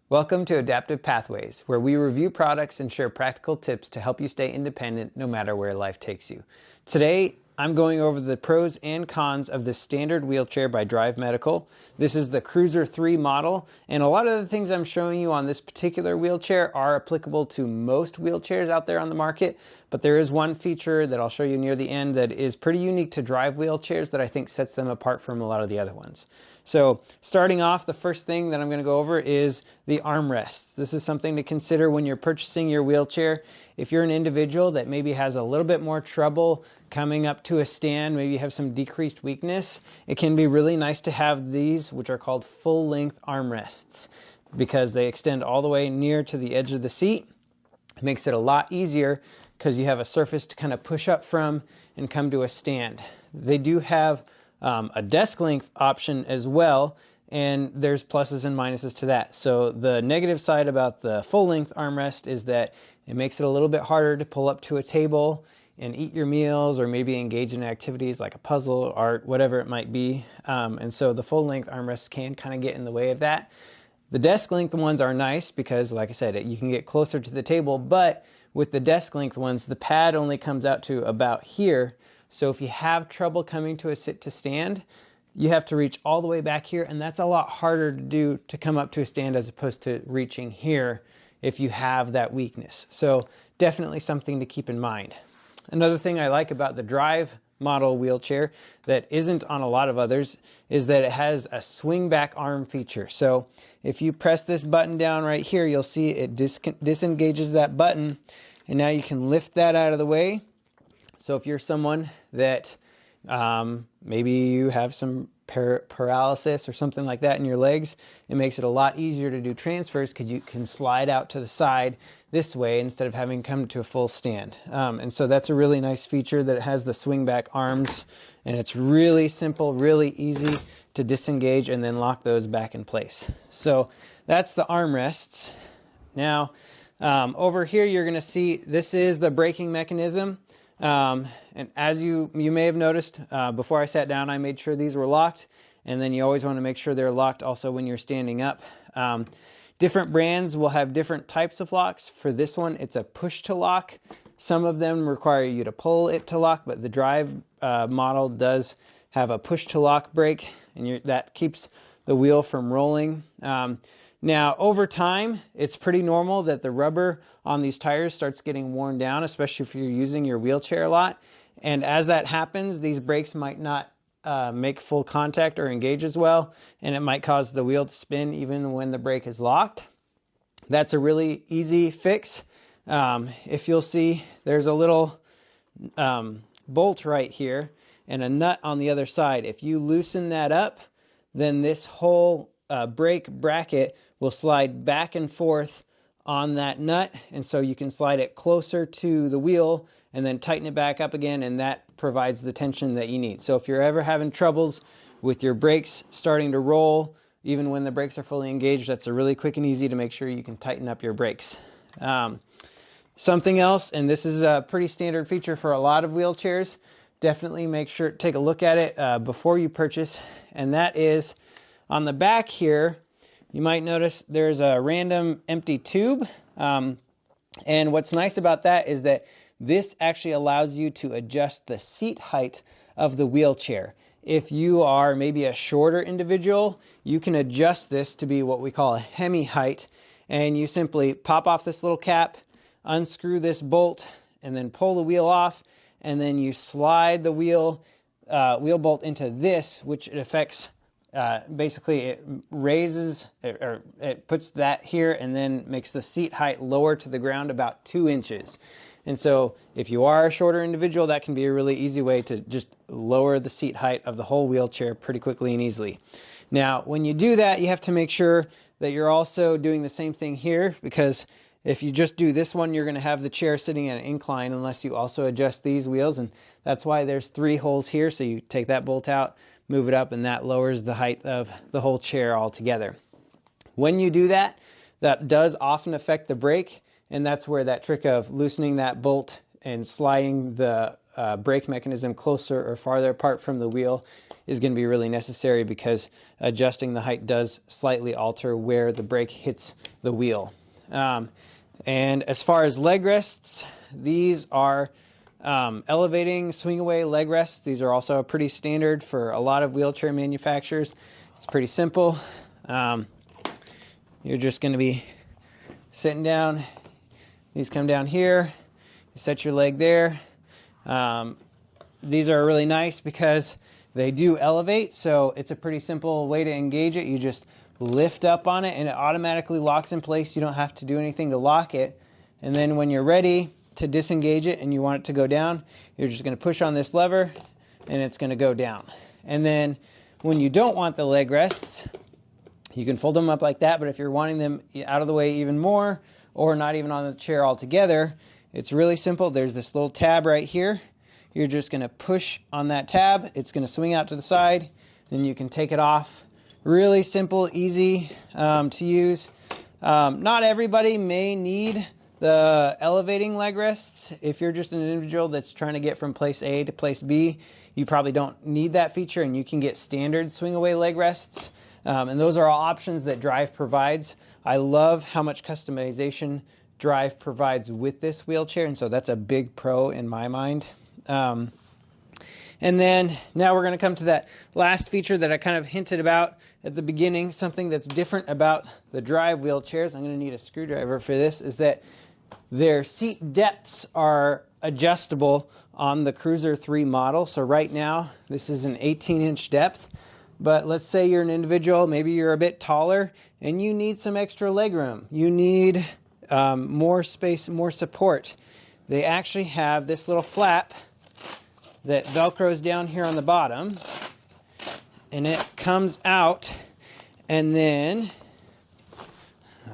Welcome to Adaptive Pathways, where we review products and share practical tips to help you stay independent no matter where life takes you. Today, I'm going over the pros and cons of this standard wheelchair by Drive Medical. This is the Cruiser 3 model, and a lot of the things I'm showing you on this particular wheelchair are applicable to most wheelchairs out there on the market, but there is one feature that I'll show you near the end that is pretty unique to Drive wheelchairs that I think sets them apart from a lot of the other ones. So starting off, the first thing that I'm going to go over is the armrests. This is something to consider when you're purchasing your wheelchair. If you're an individual that maybe has a little bit more trouble coming up to a stand, maybe you have some decreased weakness, it can be really nice to have these, which are called full-length armrests, because they extend all the way near to the edge of the seat. It makes it a lot easier because you have a surface to kind of push up from and come to a stand. They do have a desk length option as well, and there's pluses and minuses to that. So the negative side about the full length armrest is that it makes it a little bit harder to pull up to a table and eat your meals, or maybe engage in activities like a puzzle, art, whatever it might be. And so the full length armrests can kind of get in the way of that. The desk length ones are nice because, like I said, you can get closer to the table, but with the desk length ones, the pad only comes out to about here. So if you have trouble coming to a sit to stand, you have to reach all the way back here, and that's a lot harder to do to come up to a stand as opposed to reaching here if you have that weakness. So definitely something to keep in mind. Another thing I like about the Drive model wheelchair that isn't on a lot of others is that it has a swing back arm feature. So if you press this button down right here, you'll see it disengages that button, and now you can lift that out of the way. So if you're someone that maybe you have some paralysis or something like that in your legs, it makes it a lot easier to do transfers because you can slide out to the side this way instead of having come to a full stand. And so that's a really nice feature, that it has the swing back arms, and it's really simple, really easy to disengage and then lock those back in place. So that's the armrests. Now over here you're going to see this is the braking mechanism. And as you may have noticed, before I sat down, I made sure these were locked, and then you always want to make sure they're locked also when you're standing up. Different brands will have different types of locks. For this one, it's a push to lock. Some of them require you to pull it to lock, but the Drive model does have a push to lock brake, and that keeps the wheel from rolling. Now, over time, it's pretty normal that the rubber on these tires starts getting worn down, especially if you're using your wheelchair a lot. And as that happens, these brakes might not make full contact or engage as well, and it might cause the wheel to spin even when the brake is locked. That's a really easy fix. If you'll see, there's a little bolt right here and a nut on the other side. If you loosen that up, then this whole brake bracket will slide back and forth on that nut, and so you can slide it closer to the wheel and then tighten it back up again, and that provides the tension that you need. So if you're ever having troubles with your brakes starting to roll, even when the brakes are fully engaged, that's a really quick and easy to make sure you can tighten up your brakes. Something else, and this is a pretty standard feature for a lot of wheelchairs, definitely make sure, take a look at it before you purchase, and that is on the back here. You might notice there's a random empty tube, and what's nice about that is that this actually allows you to adjust the seat height of the wheelchair. If you are maybe a shorter individual, you can adjust this to be what we call a hemi height, and you simply pop off this little cap, unscrew this bolt, and then pull the wheel off, and then you slide the wheel bolt into this, which it affects. Basically it raises, or it puts that here and then makes the seat height lower to the ground about 2 inches. And so if you are a shorter individual, that can be a really easy way to just lower the seat height of the whole wheelchair pretty quickly and easily. Now, when you do that, you have to make sure that you're also doing the same thing here, because if you just do this one, you're going to have the chair sitting at an incline unless you also adjust these wheels, and that's why there's 3 holes here. So you take that bolt out, move it up, and that lowers the height of the whole chair altogether. When you do that, that does often affect the brake, and that's where that trick of loosening that bolt and sliding the brake mechanism closer or farther apart from the wheel is going to be really necessary, because adjusting the height does slightly alter where the brake hits the wheel. And as far as leg rests, these are elevating swing away leg rests. These are also pretty standard for a lot of wheelchair manufacturers. It's pretty simple. You're just going to be sitting down. These come down here. You set your leg there. These are really nice because they do elevate, so it's a pretty simple way to engage it. You just lift up on it and it automatically locks in place. You don't have to do anything to lock it. And then when you're ready to disengage it and you want it to go down, you're just going to push on this lever and it's going to go down. And then when you don't want the leg rests, you can fold them up like that, but if you're wanting them out of the way even more, or not even on the chair altogether, it's really simple. There's this little tab right here. You're just going to push on that tab. It's going to swing out to the side. Then you can take it off. Really simple, easy to use. Not everybody may need the elevating leg rests. If you're just an individual that's trying to get from place A to place B, you probably don't need that feature, and you can get standard swing away leg rests. And those are all options that Drive provides. I love how much customization Drive provides with this wheelchair, and so that's a big pro in my mind. And then now we're going to come to that last feature that I kind of hinted about at the beginning. Something that's different about the Drive wheelchairs, I'm going to need a screwdriver for this, is that their seat depths are adjustable on the Cruiser 3 model. So right now this is an 18-inch depth, but let's say you're an individual, maybe you're a bit taller and you need some extra leg room. You need more space, more support. They actually have this little flap that velcros down here on the bottom, and it comes out, and then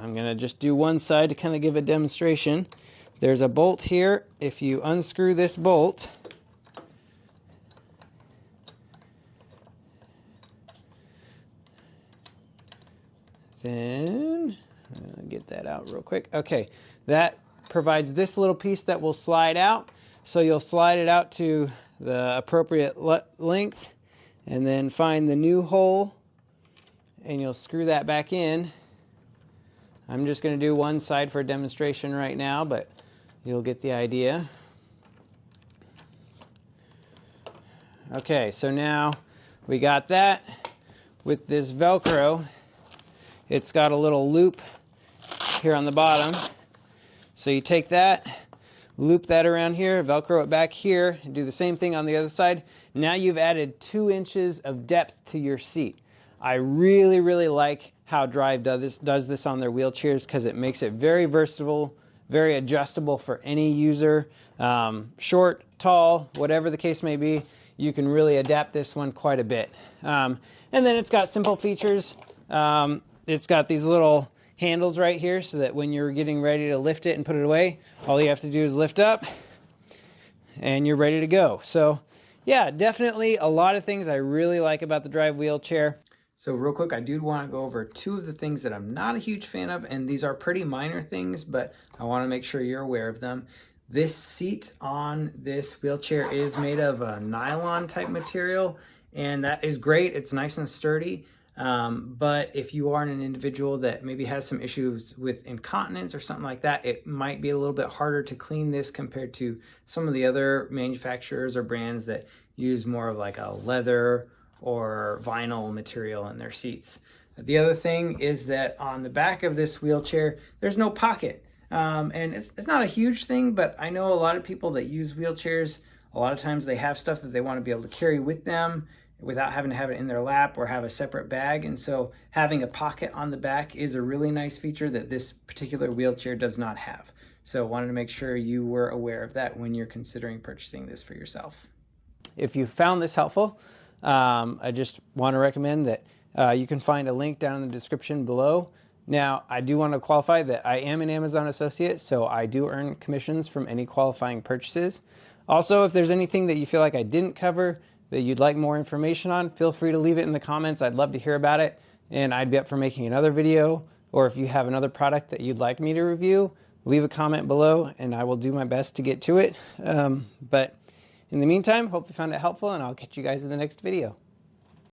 I'm going to just do one side to kind of give a demonstration. There's a bolt here. If you unscrew this bolt, then I'll get that out real quick. Okay, that provides this little piece that will slide out. So you'll slide it out to the appropriate length and then find the new hole and you'll screw that back in. I'm just going to do one side for a demonstration right now, but you'll get the idea. Okay, so now we got that. With this Velcro, it's got a little loop here on the bottom. So you take that, loop that around here, Velcro it back here, and do the same thing on the other side. Now you've added 2 inches of depth to your seat. I really, really like how Drive does this on their wheelchairs, because it makes it very versatile, very adjustable for any user. Short, tall, whatever the case may be, you can really adapt this one quite a bit. And then it's got simple features. It's got these little handles right here so that when you're getting ready to lift it and put it away, all you have to do is lift up and you're ready to go. So yeah, definitely a lot of things I really like about the Drive wheelchair. So real quick, I do want to go over 2 of the things that I'm not a huge fan of, and these are pretty minor things, but I want to make sure you're aware of them. This seat on this wheelchair is made of a nylon type material, and that is great. It's nice and sturdy. But if you are an individual that maybe has some issues with incontinence or something like that, it might be a little bit harder to clean this compared to some of the other manufacturers or brands that use more of like a leather or vinyl material in their seats. The other thing is that on the back of this wheelchair, there's no pocket. And it's not a huge thing, but I know a lot of people that use wheelchairs, a lot of times they have stuff that they want to be able to carry with them without having to have it in their lap or have a separate bag. And so having a pocket on the back is a really nice feature that this particular wheelchair does not have. So wanted to make sure you were aware of that when you're considering purchasing this for yourself. If you found this helpful, I just want to recommend that you can find a link down in the description below. Now, I do want to qualify that I am an Amazon associate, so I do earn commissions from any qualifying purchases. Also, if there's anything that you feel like I didn't cover that you'd like more information on, feel free to leave it in the comments. I'd love to hear about it, and I'd be up for making another video. Or if you have another product that you'd like me to review, leave a comment below, and I will do my best to get to it. But In the meantime, hope you found it helpful, and I'll catch you guys in the next video.